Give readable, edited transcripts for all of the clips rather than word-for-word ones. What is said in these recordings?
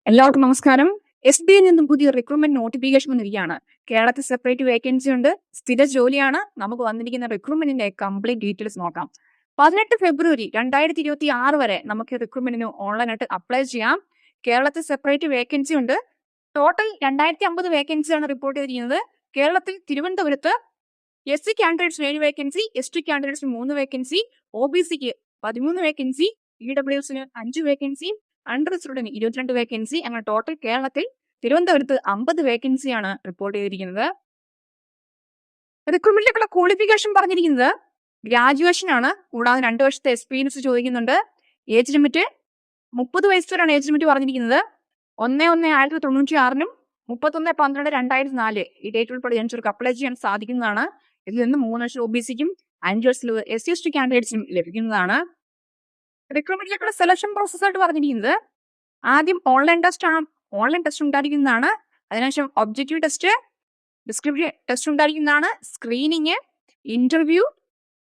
എല്ലാവർക്കും നമസ്കാരം. SBIയിൽ നിന്നും പുതിയ റിക്രൂട്ട്മെന്റ് നോട്ടിഫിക്കേഷൻ വന്നിരിക്കുകയാണ്. കേരളത്തിൽ സെപ്പറേറ്റ് വേക്കൻസി ഉണ്ട്. സ്ഥിര ജോലിയാണ്. നമുക്ക് വന്നിരിക്കുന്ന റിക്രൂട്ട്മെന്റിന്റെ കംപ്ലീറ്റ് ഡീറ്റെയിൽസ് നോക്കാം. 18 ഫെബ്രുവരി 2026 വരെ നമുക്ക് റിക്രൂട്ട്മെന്റിന് ഓൺലൈനായിട്ട് അപ്ലൈ ചെയ്യാം. കേരളത്തിൽ സെപ്പറേറ്റ് വേക്കൻസി ഉണ്ട്. ടോട്ടൽ 2050 വേക്കൻസിയാണ് റിപ്പോർട്ട് ചെയ്തിരിക്കുന്നത്. കേരളത്തിൽ തിരുവനന്തപുരത്ത് SC കാൻഡിഡേറ്റ്സിന് 7 വേക്കൻസി, ST കാൻഡിഡേറ്റ്സിന് 3 വേക്കൻസി, OBCക്ക് 13 വേക്കൻസി, EWSന് 5 വേക്കൻസി, അൺറിസർവ്ഡിന് 22 വേക്കൻസി. അങ്ങനെ ടോട്ടൽ കേരളത്തിൽ തിരുവനന്തപുരത്ത് 50 വേക്കൻസിയാണ് റിപ്പോർട്ട് ചെയ്തിരിക്കുന്നത്. റിക്രൂട്ട്മെന്റിലേക്കുള്ള ക്വാളിഫിക്കേഷൻ പറഞ്ഞിരിക്കുന്നത് ഗ്രാജുവേഷൻ ആണ്. കൂടാതെ 2 വർഷത്തെ എക്സ്പീരിയൻസ് ചോദിക്കുന്നുണ്ട്. ഏജ് ലിമിറ്റ് 30 വയസ്സ് വരെയാണ് ഏജ് ലിമിറ്റ് പറഞ്ഞിരിക്കുന്നത്. 1/1/1996 31/12/2004 ഈ ഡേറ്റ് ഉൾപ്പെടെ ജനിച്ചവർക്ക് അപ്ലൈ ചെയ്യാൻ സാധിക്കുന്നതാണ്. ഇതിൽ നിന്ന് 3 വർഷം OBCക്കും 5 വർഷം SC/ST കാൻഡിഡേറ്റ്സിനും ലഭിക്കുന്നതാണ്. റിക്രൂട്ട്മെന്റിലേക്കുള്ള സെലക്ഷൻ പ്രോസസ് ആയിട്ട് പറഞ്ഞിരിക്കുന്നത് ആദ്യം ഓൺലൈൻ ടെസ്റ്റ് ഉണ്ടായിരിക്കുന്നതാണ്. അതിനുശേഷം ഒബ്ജക്റ്റീവ് ടെസ്റ്റ്, ഡിസ്ക്രിപ്റ്റീവ് ടെസ്റ്റ് ഉണ്ടായിരിക്കുന്നതാണ്. Screening, interview,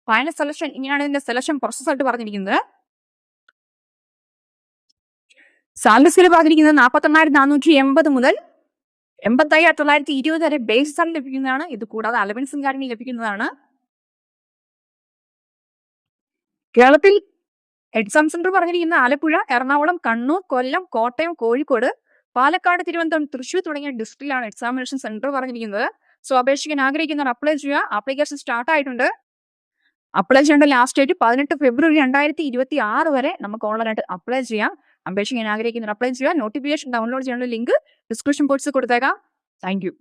final selection. ഇങ്ങനെയാണ് ഇതിന്റെ സെലക്ഷൻ പ്രോസസ് ആയിട്ട് പറഞ്ഞിരിക്കുന്നത്. സാലറി സ്കെയിൽ പറഞ്ഞിരിക്കുന്നത് 48,480 മുതൽ 85,920 വരെ ബേസ് സാലറി ലഭിക്കുന്നതാണ്. ഇത് കൂടാതെ അലവൻസും കാര്യങ്ങളും ലഭിക്കുന്നതാണ്. കേരളത്തിൽ എക്സാം സെന്റർ പറഞ്ഞിരിക്കുന്ന ആലപ്പുഴ, എറണാകുളം, കണ്ണൂർ, കൊല്ലം, കോട്ടയം, കോഴിക്കോട്, പാലക്കാട്, തിരുവനന്തപുരം, തൃശ്ശൂർ തുടങ്ങിയ ഡിസ്ട്രിക്റ്റിലാണ് എക്സാമിനേഷൻ സെന്റർ പറഞ്ഞിരിക്കുന്നത്. സോ അപേക്ഷിക്കാൻ ആഗ്രഹിക്കുന്നവർ അപ്ലൈ ചെയ്യുക. ആപ്ലിക്കേഷൻ സ്റ്റാർട്ട് ആയിട്ടുണ്ട്. അപ്ലൈ ചെയ്യേണ്ട ലാസ്റ്റ് ഡേറ്റ് 18 ഫെബ്രുവരി 2026 വരെ നമുക്ക് ഓൺലൈനായിട്ട് അപ്ലൈ ചെയ്യാം. അപേക്ഷിക്കാൻ ആഗ്രഹിക്കുന്നവർ അപ്ലൈ ചെയ്യുക. നോട്ടിഫിക്കേഷൻ ഡൗൺലോഡ് ചെയ്യാനുള്ള ലിങ്ക് ഡിസ്ക്രിപ്ഷൻ ബോക്സിൽ കൊടുത്തേക്കാം. Thank you.